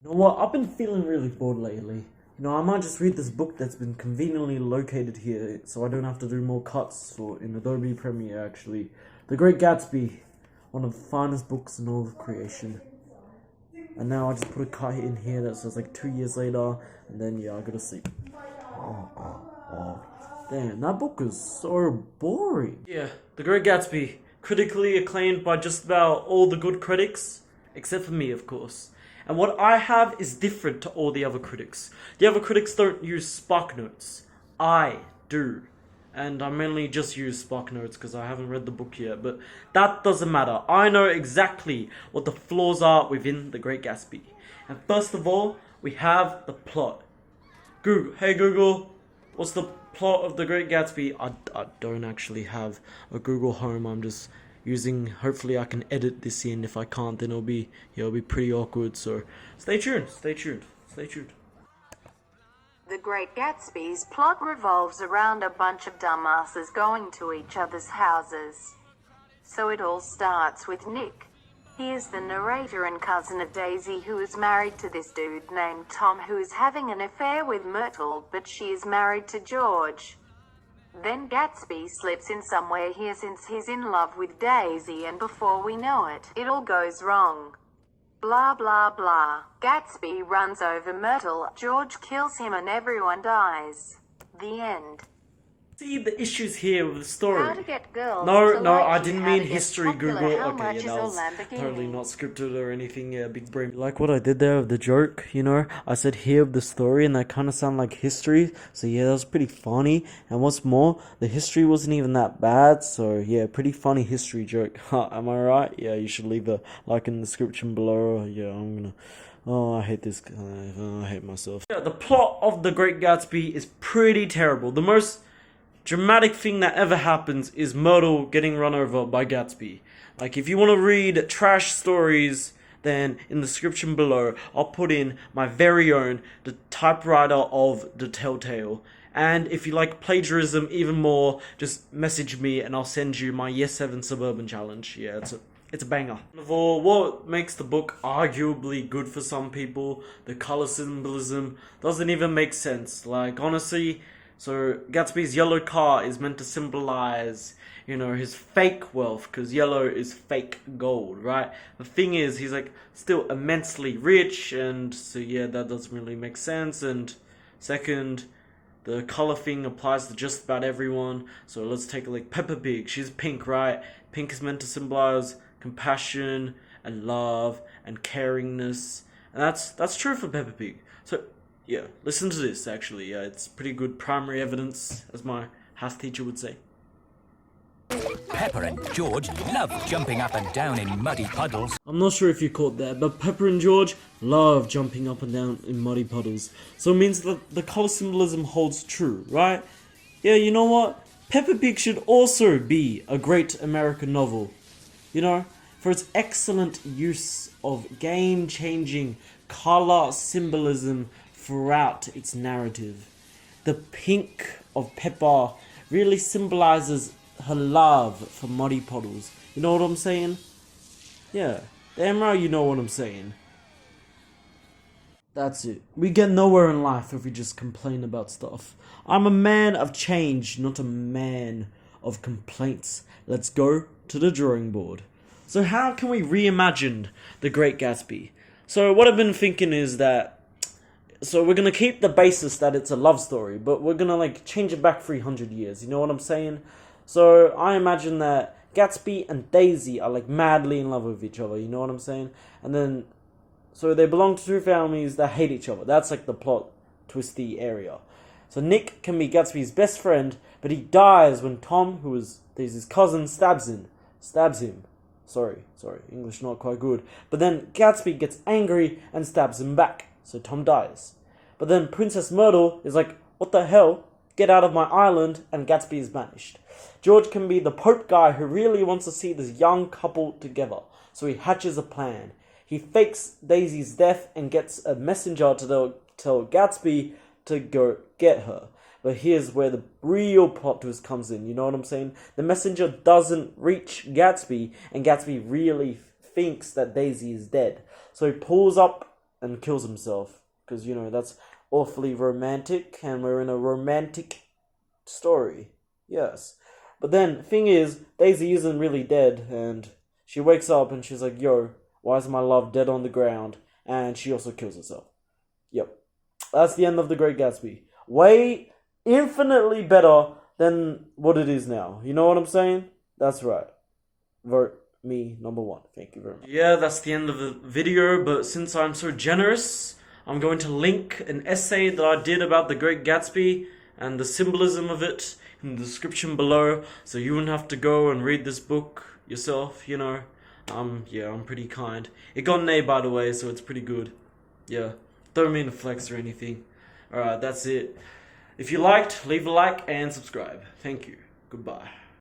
You know what? I've been feeling really bored lately. I might just read this book that's been conveniently located here so I don't have to do more cuts for in Adobe Premiere, actually. The Great Gatsby, one of the finest books in all of creation. And now I just put a cut in here that says like 2 years later, and then yeah, I go to sleep. Oh. Damn, that book is so boring. Yeah, The Great Gatsby, critically acclaimed by just about all the good critics, except for me, of course. And what I have is different to all the other critics. The other critics don't use Spark Notes. I do. And I mainly just use Spark Notes because I haven't read the book yet, but that doesn't matter. I know exactly what the flaws are within The Great Gatsby. And first of all, we have the plot. Google, hey Google, what's the plot of The Great Gatsby? I don't actually have a Google Home. I'm just using, hopefully I can edit this in. If I can't, then it'll be pretty awkward. So stay tuned. The Great Gatsby's plot revolves around a bunch of dumbasses going to each other's houses. So it all starts with Nick. He is the narrator and cousin of Daisy, who is married to this dude named Tom, who is having an affair with Myrtle, but she is married to George. Then Gatsby slips in somewhere here since he's in love with Daisy, and before we know it, it all goes wrong. Blah blah blah. Gatsby runs over Myrtle, George kills him, and everyone dies. The end. See the issues here with the story. How to get girls No, to no, like I you, didn't how mean to get history, popular, Google. how Okay, much yeah, is that a was Lamborghini? totally not scripted or anything. Yeah, big brain. Like what I did there with the joke, I said here of the story, and that kind of sounded like history. So yeah, that was pretty funny. And what's more, the history wasn't even that bad. So yeah, pretty funny history joke. Am I right? Yeah, you should leave a like in the description below. Yeah, I'm gonna. Oh, I hate this guy. Oh, I hate myself. Yeah, the plot of The Great Gatsby is pretty terrible. The most dramatic thing that ever happens is Myrtle getting run over by Gatsby. Like, if you want to read trash stories, then in the description below, I'll put in my very own, the Typewriter of the Telltale. And if you like plagiarism even more, just message me and I'll send you my Yes 7 Suburban Challenge. Yeah, it's a banger. Of all, what makes the book arguably good for some people, the color symbolism, doesn't even make sense. Like, honestly, so Gatsby's yellow car is meant to symbolize, his fake wealth, because yellow is fake gold, right? The thing is, he's like still immensely rich, and so yeah, that doesn't really make sense. And second, the color thing applies to just about everyone. So let's take like Peppa Pig. She's pink, right? Pink is meant to symbolize compassion and love and caringness, and that's true for Peppa Pig. So yeah, listen to this. Actually, yeah, it's pretty good primary evidence, as my house teacher would say. Pepper and George love jumping up and down in muddy puddles. I'm not sure if you caught that, but Pepper and George love jumping up and down in muddy puddles. So it means that the color symbolism holds true, right? Yeah, you know what? Peppa Pig should also be a great American novel. For its excellent use of game-changing color symbolism throughout its narrative. The pink of Peppa really symbolizes her love for muddy puddles. You know what I'm saying? Yeah, damn right you know what I'm saying. That's it. We get nowhere in life if we just complain about stuff. I'm a man of change, not a man of complaints. Let's go to the drawing board. So how can we reimagine The Great Gatsby? So what I've been thinking is that, so we're going to keep the basis that it's a love story, but we're going to change it back 300 years. You know what I'm saying? So I imagine that Gatsby and Daisy are madly in love with each other. You know what I'm saying? And then, so they belong to two families that hate each other. That's the plot twisty area. So Nick can be Gatsby's best friend, but he dies when Tom, who is Daisy's cousin, stabs him. Sorry, English not quite good. But then Gatsby gets angry and stabs him back, so Tom dies. But then Princess Myrtle is like, what the hell? Get out of my island, and Gatsby is banished. George can be the Pope guy who really wants to see this young couple together, so he hatches a plan. He fakes Daisy's death and gets a messenger to tell Gatsby to go get her. But here's where the real plot twist comes in, you know what I'm saying? The messenger doesn't reach Gatsby, and Gatsby really thinks that Daisy is dead. So he pulls up and kills himself. Because, you know, that's awfully romantic, and we're in a romantic story. Yes. But then, thing is, Daisy isn't really dead, and she wakes up and she's like, yo, why is my love dead on the ground? And she also kills herself. Yep. That's the end of The Great Gatsby. Way infinitely better than what it is now. You know what I'm saying? That's right. Vote me number 1. Thank you very much. Yeah, that's the end of the video, but since I'm so generous, I'm going to link an essay that I did about The Great Gatsby and the symbolism of it in the description below, so you wouldn't have to go and read this book yourself, you know. Yeah, I'm pretty kind. It got an A, by the way, so it's pretty good. Yeah, don't mean to flex or anything. Alright, that's it. If you liked, leave a like and subscribe. Thank you. Goodbye.